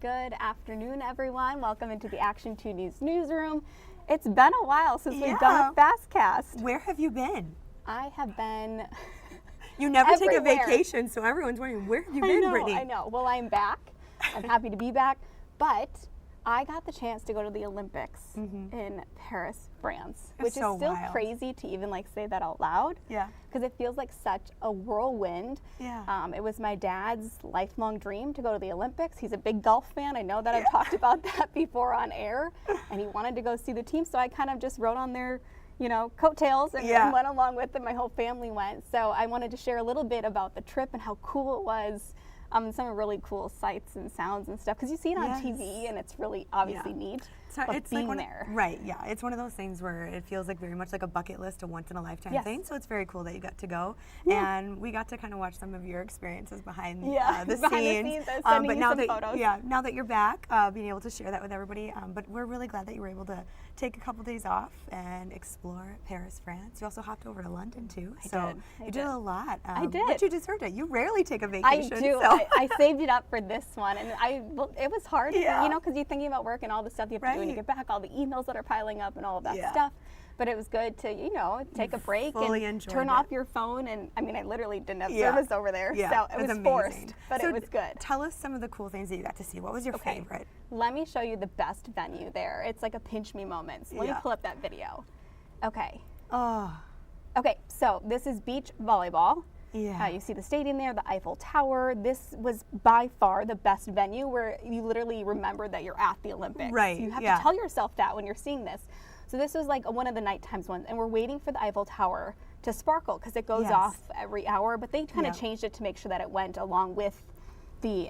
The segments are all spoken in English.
Good afternoon, everyone. Welcome into the Action 2 News newsroom. It's been a while since we've done a Fastcast. Where have you been? I have been You never everywhere. take a vacation, so everyone's wondering, where have you been, Brittany? I know. Well, I'm back. I'm happy to be back. But I got the chance to go to the Olympics in Paris, France, which is still wild. crazy to even say that out loud. Yeah. Because it feels like such a whirlwind. Yeah. It was my dad's lifelong dream to go to the Olympics. He's a big golf fan. I know that I've talked about that before on air. And he wanted to go see the team, so I kind of just rode on their coattails and went along with them. My whole family went. So I wanted to share a little bit about the trip and how cool it was. Some really cool sights and sounds and stuff, because you see it on TV and it's really obviously neat. It's being like there. Right, yeah. It's one of those things where it feels like very much like a bucket list, a once in a lifetime thing. So it's very cool that you got to go. Yeah. And we got to kind of watch some of your experiences behind the scenes. But now that you're back, being able to share that with everybody. But we're really glad that you were able to take a couple days off and explore Paris, France. You also hopped over to London too. You did a lot. I did. But you deserved it. You rarely take a vacation. I do. So. I saved it up for this one, and it was hard, because you're thinking about work and all the stuff you have to do when you get back, all the emails that are piling up and all of that stuff. But it was good to, take a break and turn off your phone. And I literally didn't have service over there, so it was forced, but it was good. Tell us some of the cool things that you got to see. What was your favorite? Let me show you the best venue there. It's like a pinch me moment. So let me pull up that video. Okay. Okay, so this is beach volleyball. Yeah. You see the stadium there, the Eiffel Tower. This was by far the best venue where you literally remember that you're at the Olympics. Right. You have to tell yourself that when you're seeing this. So this was like one of the nighttime ones, and we're waiting for the Eiffel Tower to sparkle because it goes off every hour. But they kind of changed it to make sure that it went along with the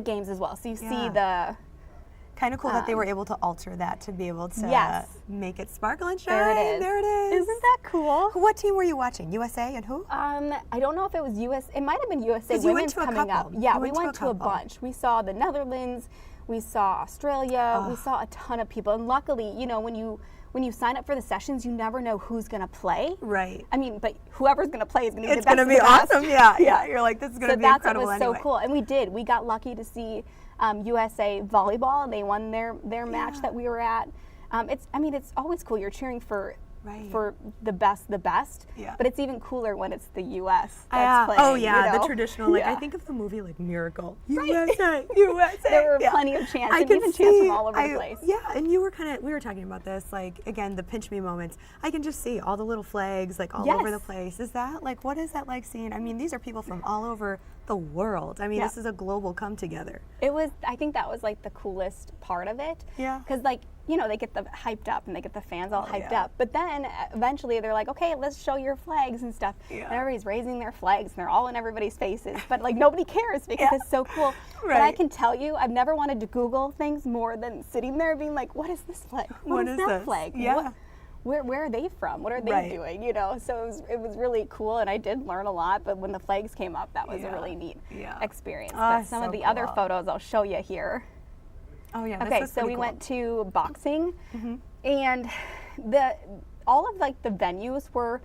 games as well. So you see the. Kind of cool that they were able to alter that to be able to make it sparkle and shine. There it is. There it is. Isn't that cool? What team were you watching? USA and who? I don't know if it was US. It might have been USA you Women's went to coming up. Yeah, we went to a couple. bunch. We saw the Netherlands. We saw Australia. We saw a ton of people. And luckily, when you sign up for the sessions, you never know who's going to play. Right. But whoever's going to play is going to be the best. It's going to be awesome. Yeah. You're like, this is going to be incredible So that's what was so cool. And we did. We got lucky to see USA volleyball. They won their match that we were at. It's always cool. You're cheering for the best. Yeah. But it's even cooler when it's the U.S. that's playing. Oh yeah, the traditional. I think of the movie like Miracle. USA, USA. There were plenty of chants, and even chants from all over the place. Yeah, and we were talking about this, again, the pinch me moments. I can just see all the little flags all over the place. Is that what is that like seeing? These are people from all over the world. This is a global come together. I think that was the coolest part of it. Yeah. Because they get the hyped up and they get the fans all hyped up. But then eventually they're like, okay, let's show your flags and stuff. Yeah. And everybody's raising their flags and they're all in everybody's faces. But nobody cares because it's so cool. Right. But I can tell you, I've never wanted to Google things more than sitting there being like, what is this flag? What is that this flag? Yeah. Where are they from? What are they doing? So it was really cool, and I did learn a lot. But when the flags came up, that was a really neat experience. But some of the other photos I'll show you here. Oh yeah. Okay, so we went to boxing, and all of the venues were,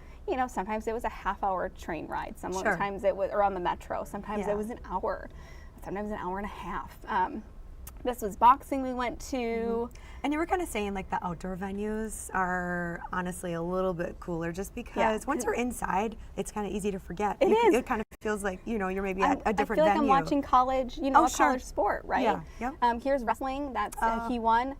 sometimes it was a half-hour train ride. Sometimes it was around the metro. Sometimes it was an hour. Sometimes an hour and a half. This was boxing we went to. And you were kind of saying the outdoor venues are honestly a little bit cooler just because once you're inside, it's kind of easy to forget. It kind of feels like, you're maybe at a different venue. I feel like I'm watching college, college sport, right? Yeah. Yep. Here's wrestling. That's he won.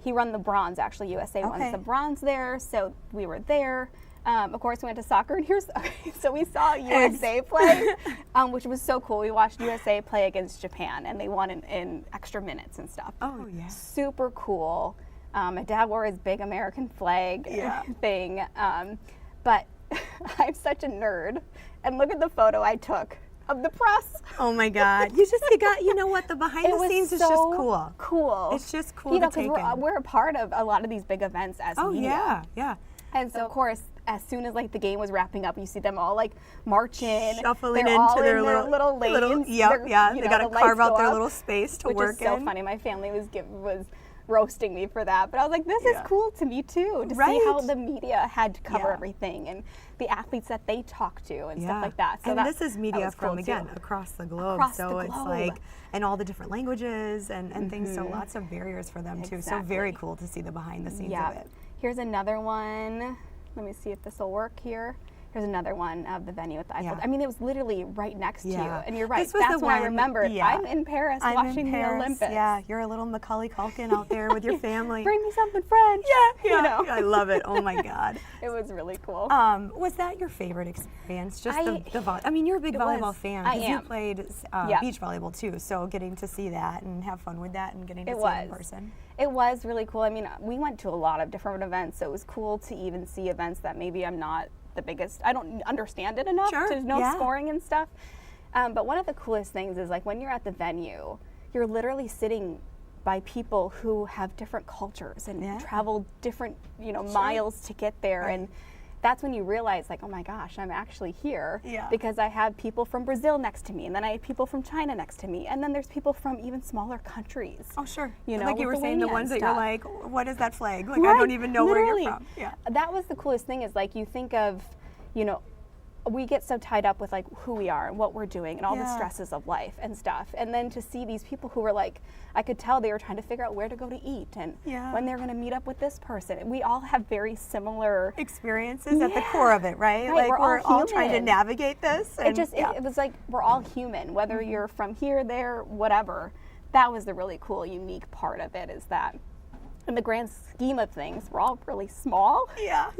He won the bronze, actually. USA won the bronze there, so we were there. Of course, we went to soccer, and so we saw USA play, which was so cool. We watched USA play against Japan, and they won in extra minutes and stuff. Oh, yeah. Super cool. My dad wore his big American flag thing, but I'm such a nerd. And look at the photo I took of the press. Oh my God! You know what? The behind the scenes is just cool. Cool. It's just cool to take in. We're a part of a lot of these big events as media. Yeah. And so, of course, as soon as the game was wrapping up, you see them all marching, shuffling They're into all their in little lanes. They got to carve out their little space to work in. Which is so funny. My family was roasting me for that, but I was like, this is cool to me too, to see how the media had to cover everything and the athletes that they talk to and stuff like that. So and this is media from, cool again, across the globe. It's like, and all the different languages and things, so lots of barriers for them too. So very cool to see the behind the scenes of it. Here's another one. Let me see if this will work here. Here's another one of the venue at the Eiffel. I mean, it was literally right next to you. And you're right, that's when I remembered. I'm in Paris watching the Olympics. Yeah, you're a little Macaulay Culkin out there with your family. Bring me something French. Yeah, you know. I love it. Oh my God. It was really cool. Was that your favorite experience? Just I mean, you're a big volleyball fan because you played beach volleyball too. So getting to see that and have fun with that and getting to see it in person. It was really cool. I mean, we went to a lot of different events, so it was cool to even see events that maybe I'm not the biggest, I don't understand it enough to know scoring and stuff. But one of the coolest things is like when you're at the venue, you're literally sitting by people who have different cultures and travel different, miles to get there. And that's when you realize, like, oh my gosh, I'm actually here because I have people from Brazil next to me, and then I have people from China next to me, and then there's people from even smaller countries. Oh, sure. Like you were saying, the ones that you're like, what is that flag? Like, I don't even know where you're from. Yeah. That was the coolest thing is, like, you think of, we get so tied up with, like, who we are and what we're doing and all the stresses of life and stuff. And then to see these people who were like, I could tell they were trying to figure out where to go to eat and when they're going to meet up with this person. We all have very similar experiences at the core of it, right? Like we're all trying to navigate this. And it was like we're all human, whether you're from here, there, whatever. That was the really cool, unique part of it, is that in the grand scheme of things, we're all really small. Yeah.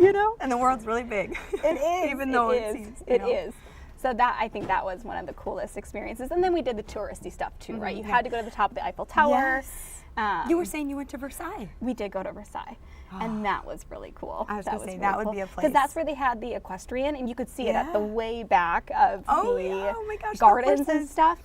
And the world's really big. It is. Even though it seems. It is. So I think that was one of the coolest experiences. And then we did the touristy stuff too, right? You had to go to the top of the Eiffel Tower. Yes. You were saying you went to Versailles. We did go to Versailles. And that was really cool. I was going to say, that would be a place. Because that's where they had the equestrian, and you could see it at the way back of the my gosh, gardens and stuff.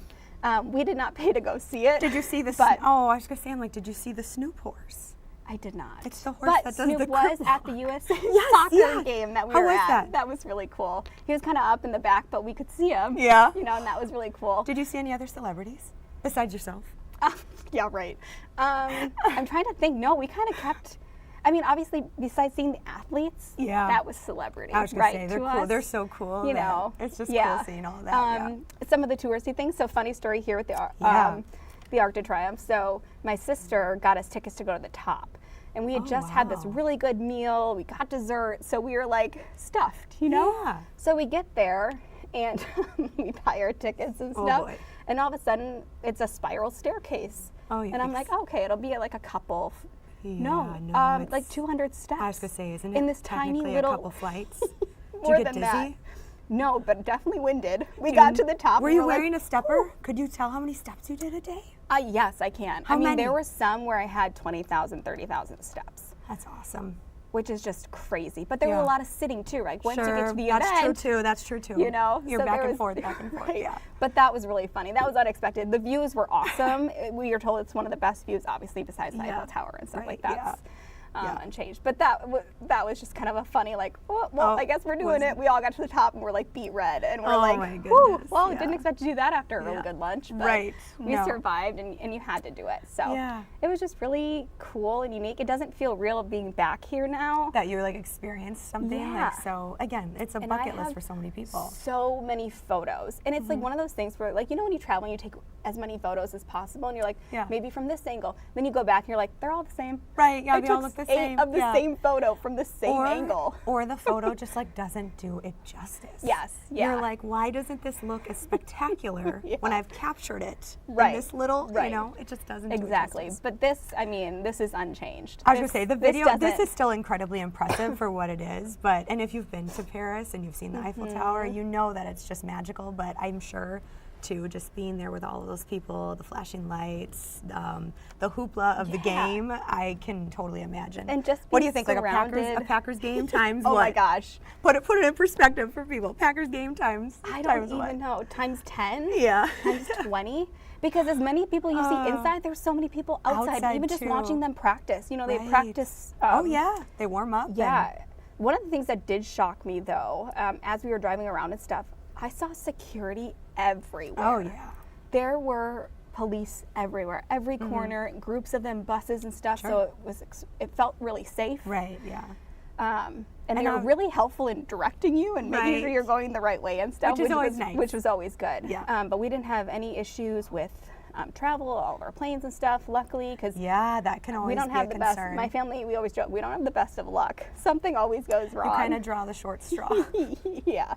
We did not pay to go see it. Did you see the, I was going to say, I'm like, did you see the Snoop horse? I did not. It's the horse that does Snoop the was at the U.S. soccer game that we were at. That? That was really cool. He was kind of up in the back, but we could see him. Yeah. And that was really cool. Did you see any other celebrities besides yourself? Yeah, right. I'm trying to think. No, we kind of kept. I mean, obviously, besides seeing the athletes, that was celebrities, I was going to say, they're cool. They're so cool. It's just cool seeing all that. Some of the touristy things. So, funny story here with the Arc de Triomphe. So, my sister got us tickets to go to the top. And we had just had this really good meal. We got dessert. So, we were like stuffed, Yeah. So, we get there and we buy our tickets and stuff. Boy. And all of a sudden, it's a spiral staircase. Oh, yeah. And I'm like, okay, it'll be like a couple. No, like 200 steps. I was going to say, isn't it in this tiny little a couple flights? More Did you get than dizzy? that. No, but definitely winded. We got to the top. Were you wearing a stepper? Could you tell how many steps you did a day? Yes, I can. How many? There were some where I had 20,000, 30,000 steps. That's awesome. Which is just crazy. But there were a lot of sitting too, right? Once you get to the event. That's true too. You're so back and forth. Right. Yeah. But that was really funny. That was unexpected. The views were awesome. We are told it's one of the best views, obviously, besides the Eiffel Tower and stuff like that. Unchanged. But that was just kind of a funny, like, I guess we're doing it. We all got to the top and we're like beet red. And we're like, my goodness. Well, didn't expect to do that after a really good lunch. But we No. survived and you had to do it. So it was just really cool and unique. It doesn't feel real being back here now. That you like experienced something. Yeah. Like, so again, it's a bucket list for so many people. So many photos. And it's like one of those things where, like, when you travel and you take as many photos as possible and you're like, maybe from this angle. Then you go back and you're like, they're all the same. Right, yeah, they all look the same. 8 of the same photo from the same angle. Or the photo just like doesn't do it justice. Yes, yeah. You're like, why doesn't this look as spectacular when I've captured it? Right. In this little, it just doesn't do it justice. But this is unchanged. I was going to say, the video, this is still incredibly impressive for what it is, and if you've been to Paris and you've seen the Eiffel Tower, you know that it's just magical, but I'm sure too, just being there with all of those people, the flashing lights, the hoopla of the game, I can totally imagine. And just what do you think, like surrounded. a Packers game times Oh what? my gosh. Put it in perspective for people. Packers game times I don't even what? know. Times 10? Yeah. Times 20? Because as many people you see inside, there's so many people outside even just too. watching them practice. They practice. They warm up. Yeah. One of the things that did shock me, though, as we were driving around and stuff, I saw security everywhere. Oh, yeah. There were police everywhere, every corner, groups of them, buses and stuff. So it felt really safe. Right. Yeah. And they were really helpful in directing you and making sure you're going the right way and stuff, which is always nice. Which was always good. Yeah. But we didn't have any issues with travel, all of our planes and stuff, luckily, because that can always we don't have be a the best. concern. My family, we always joke, we don't have the best of luck. Something always goes wrong. You kind of draw the short straw. Yeah.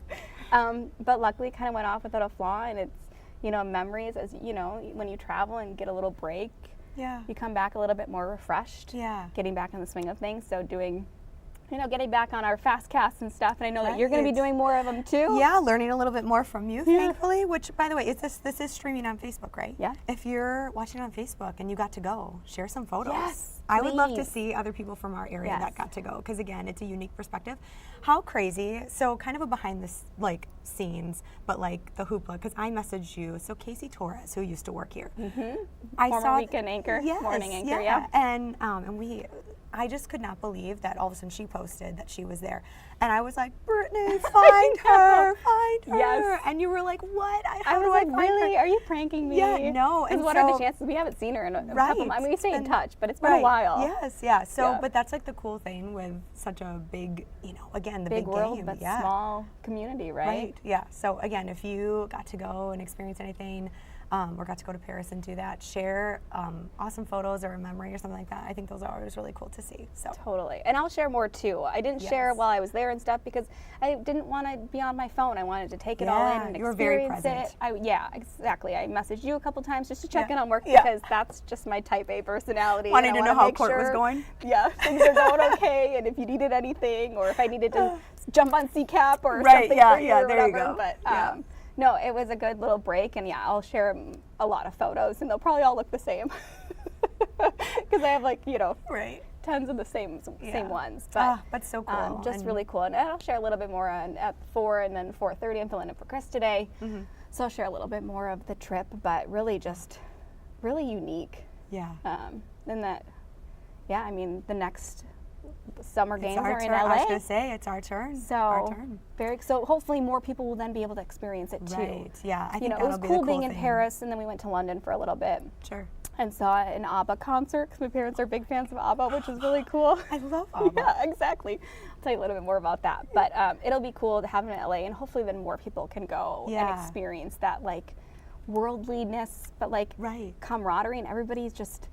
But luckily, it kind of went off without a flaw, and it's, you know, memories, as you know, when you travel and get a little break, you come back a little bit more refreshed. Getting back in the swing of things. So doing, you know, getting back on our fast casts and stuff, and I know that you're going to be doing more of them too. Yeah, learning a little bit more from you, thankfully, which, by the way, this is streaming on Facebook, right? Yeah. If you're watching on Facebook and you got to go, share some photos. Yes, I would love to see other people from our area that got to go, because again, it's a unique perspective. How crazy, so kind of a behind the scenes, but like the hoopla, because I messaged you, so Casey Torres, who used to work here. Former weekend anchor, morning anchor, and I just could not believe that all of a sudden she posted that she was there. And I was like, Brittany, find her, find her. Yes. And you were like, what? I was like, really? Are you pranking me? Yeah, no. And what are the chances? We haven't seen her in a couple months. I mean, we stay in touch, but it's been a while. Yes, yeah. So, but that's like the cool thing with such a big, you know, again, the big world, game. But small community, right? Yeah. So again, if you got to go and experience anything, or got to go to Paris and do that, share awesome photos or a memory or something like that. I think those are always really cool to see. So totally, and I'll share more too. I didn't share while I was there and stuff because I didn't want to be on my phone. I wanted to take it all in and you were very experience present. it. Exactly. I messaged you a couple times just to check in on work because that's just my type A personality. Wanting to know how court was going. Yeah, things are going okay, and if you needed anything, or if I needed to jump on CCAP or something. Yeah, for yeah. you or There whatever. you go. But no, it was a good little break, and I'll share a lot of photos, and they'll probably all look the same because I have tons of the same ones. But so cool. Just really cool, and I'll share a little bit more at 4 and then 4:30. I'm filling in for Chris today, so I'll share a little bit more of the trip, but really just really unique. Yeah. And that, I mean, the next summer games are in LA. LA. I was going to say, it's our turn. So hopefully more people will then be able to experience it too. Right, yeah. I think it was cool being in Paris, and then we went to London for a little bit. Sure. And saw an ABBA concert, because my parents are big fans of ABBA, which was really cool. I love ABBA. Yeah, exactly. I'll tell you a little bit more about that. But it'll be cool to have them in LA, and hopefully then more people can go and experience that, like, worldliness, but like camaraderie, and everybody's just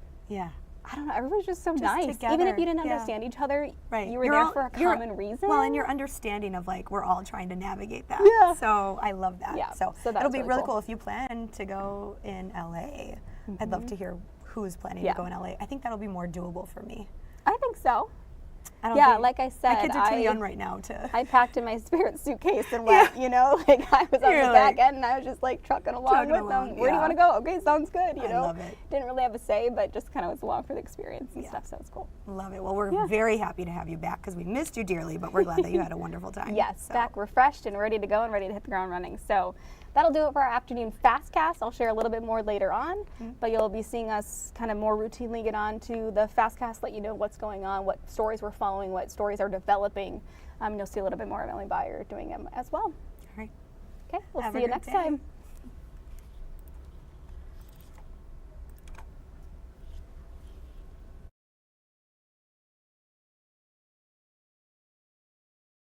I don't know, everybody's just so nice. Together. Even if you didn't understand each other, you were there for a common reason. Well, and your understanding of, like, we're all trying to navigate that. Yeah. So I love that. Yeah. So that's it'll be really cool if you plan to go in LA. I'd love to hear who's planning to go in LA. I think that'll be more doable for me. I think so. Like I said, my kids are too young right now to. I packed in my spirit suitcase and went, you know, like I was on the back end and I was just like trucking along with them. Where do you want to go? Okay, sounds good. You know, love it. Didn't really have a say, but just kind of was along for the experience and stuff. So it's cool. Love it. Well, we're very happy to have you back because we missed you dearly, but we're glad that you had a wonderful time. Yes, back refreshed and ready to go and ready to hit the ground running. So that'll do it for our afternoon fast cast. I'll share a little bit more later on, but you'll be seeing us kind of more routinely get on to the fast cast, let you know what's going on, what stories we're following, what stories are developing. You'll see a little bit more of Emily Byer doing them as well. All right. Okay, we'll see you next time.